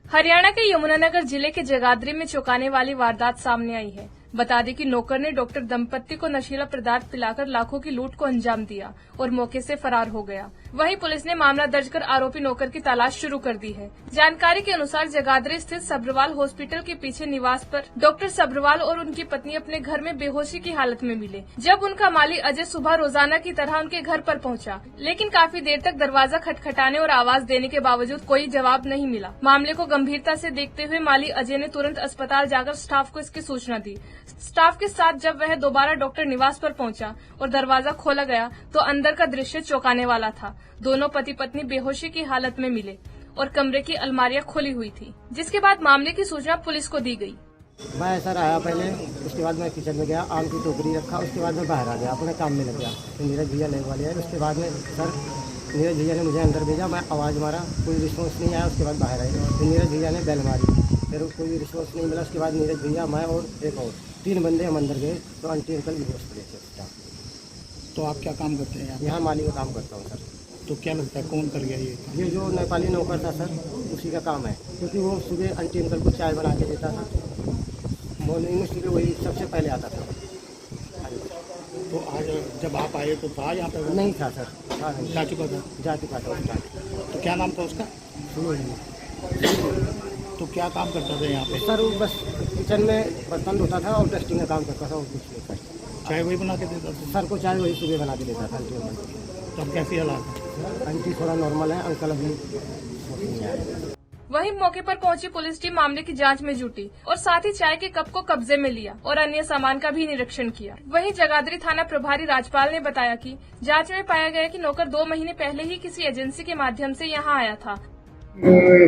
हरियाणा के यमुनानगर जिले के जगाधरी में चौंकाने वाली वारदात सामने आई है। बता दें कि नौकर ने डॉक्टर दंपत्ति को नशीला पदार्थ पिलाकर लाखों की लूट को अंजाम दिया और मौके से फरार हो गया। वहीं पुलिस ने मामला दर्ज कर आरोपी नौकर की तलाश शुरू कर दी है। जानकारी के अनुसार जगाधरी स्थित सब्रवाल हॉस्पिटल के पीछे निवास पर डॉक्टर सब्रवाल और उनकी पत्नी अपने घर में बेहोशी की हालत में मिले। जब उनका माली अजय सुबह रोजाना की तरह उनके घर पर पहुंचा, लेकिन काफी देर तक दरवाजा खटखटाने और आवाज देने के बावजूद कोई जवाब नहीं मिला। मामले को गंभीरता से देखते हुए माली अजय ने तुरंत अस्पताल जाकर स्टाफ को इसकी सूचना दी। स्टाफ के साथ जब वह दोबारा डॉक्टर निवास पर पहुंचा और दरवाजा खोला गया तो अंदर का दृश्य चौंकाने वाला था। दोनों पति पत्नी बेहोशी की हालत में मिले और कमरे की अलमारियां खुली हुई थी, जिसके बाद मामले की सूचना पुलिस को दी गई। मैं सर आया पहले, उसके बाद मैं किचन में गया, आम की टोकरी रखा, उसके बाद मैं बाहर आ गया, अपने काम में लग गया। तो नीरज भैया लेने वाले हैं। उसके बाद में सर नीरज भैया ने मुझे अंदर भेजा, मैं आवाज़ मारा, कोई रिस्पॉन्स नहीं आया। उसके बाद बाहर आए, फिर नीरज भैया ने बेल मारी, फिर कोई रिस्पॉन्स नहीं मिला। उसके बाद नीरज भैया, मैं और एक और 3 बंदे हम अंदर गए तो आंटी अंकल भी होश पड़े थे। तो आप क्या काम करते हैं यहाँ माली का काम करता हूँ सर। तो क्या लगता है कौन कर गया ये जो नेपाली नौकर था सर, उसी का काम है, क्योंकि वो सुबह आंटी अंकल को चाय बना के देता था। मॉर्निंग में सुबह वही सबसे पहले आता था। तो आज जब आप आए तो था यहाँ पे? नहीं था सर, था नहीं, जा चुका था। जा चुका था उस तो क्या नाम था उसका? तो क्या काम करता था यहाँ पे? सर वो बस किचन में बर्तन धोता था और डस्टिंग का काम करता था और कुछ नहीं सर। चाय वही बना के देता था? सर को चाय वही सुबह बना के देता था आंटी अंकल। तो अब कैसी हालात है? आंटी थोड़ा नॉर्मल है, अंकल अभी नहीं आए। वहीं मौके पर पहुंची पुलिस टीम मामले की जांच में जुटी और साथ ही चाय के कप को कब्जे में लिया और अन्य सामान का भी निरीक्षण किया। वहीं जगाधरी थाना प्रभारी राजपाल ने बताया कि जांच में पाया गया कि नौकर 2 महीने पहले ही किसी एजेंसी के माध्यम से यहां आया था।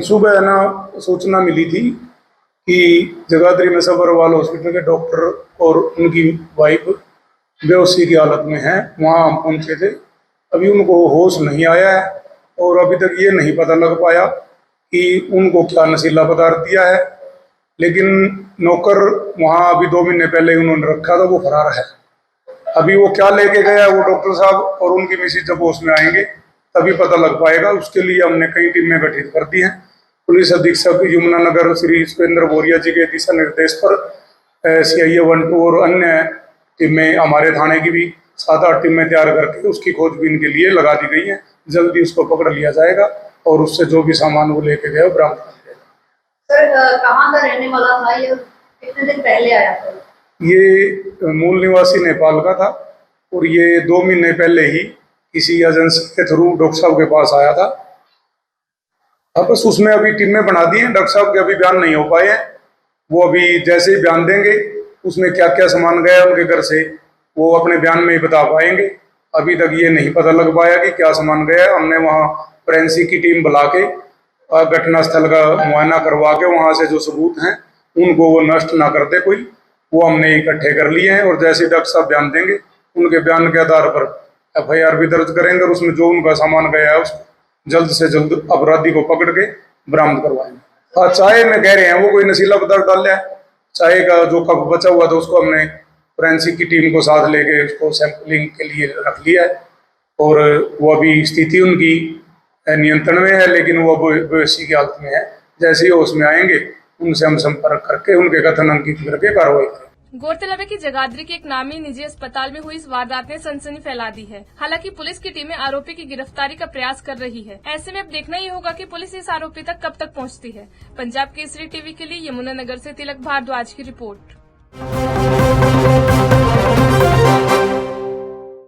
सुबह ना सूचना मिली थी कि जगाधरी में सब्रवाल हॉस्पिटल के डॉक्टर और उनकी वाइफ बेहोशी की हालत में है। वहाँ हम पहुंचे थे। अभी उनको होश नहीं आया है और अभी तक ये नहीं पता लग पाया कि उनको क्या नशीला पदार्थ दिया है, लेकिन नौकर वहाँ अभी 2 महीने पहले उन्होंने रखा था, वो फरार है। अभी वो क्या लेके गया वो डॉक्टर साहब और उनकी मिसेज जब होश में आएंगे तभी पता लग पाएगा। उसके लिए हमने कई टीमें गठित कर दी हैं। पुलिस अधीक्षक यमुनानगर श्री सुपेंद्र बोरिया जी के दिशा निर्देश पर CIA 1, 2 और अन्य टीमें, हमारे थाने की भी 7-8 टीमें तैयार करके उसकी खोजबीन के लिए लगा दी गई है। जल्दी उसको पकड़ लिया जाएगा और उससे जो भी सामान वो लेके गए बरामद कर लिया। सर कहाँ का रहने वाला था ये? कितने दिन पहले आया था? ये मूल निवासी नेपाल का था और ये 2 महीने पहले ही किसी एजेंसी के थ्रू डॉक्टर साहब के पास आया था। अब बस उसमें अभी टीमें बना दी हैं। डॉक्टर साहब के अभी बयान नहीं हो पाए हैं। वो अभी जैसे ही बयान देंगे उसमें क्या क्या सामान गया उनके घर से वो अपने बयान में ही बता पाएंगे। अभी तक ये नहीं पता लग पाया कि क्या सामान गया। हमने वहाँ फोरेंसिक की टीम बुला के घटना स्थल का मुआयना करवा के वहाँ से जो सबूत हैं उनको वो नष्ट ना कर दे कोई, वो हमने इकट्ठे कर लिए हैं। और जैसे डॉक्टर साहब बयान देंगे उनके बयान के आधार पर FIR भी दर्ज करेंगे और उसमें जो उनका सामान गया है उसको जल्द से जल्द अपराधी को पकड़ के बरामद करवाएंगे। हाँ, चाय में कह रहे हैं वो कोई नशीला पदार्थ डाल लिया है। चाय का जो कप बचा हुआ था उसको हमने फोरेंसिक की टीम को साथ लेके उसको सैंपलिंग के लिए रख लिया है और वो अभी स्थिति उनकी नियंत्रण में है, लेकिन वो बेहोशी की हालत में है। जैसे ही होश में आएंगे उनसे हम संपर्क करके उनके कथन अंकित करके कार्रवाई करेंगे। गौरतलब है कि जगाधरी के एक नामी निजी अस्पताल में हुई इस वारदात ने सनसनी फैला दी है। हालांकि पुलिस की टीमें आरोपी की गिरफ्तारी का प्रयास कर रही है। ऐसे में अब देखना ही होगा कि पुलिस इस आरोपी तक कब तक पहुंचती है। पंजाब केसरी टीवी के लिए यमुनानगर से तिलक भारद्वाज की रिपोर्ट।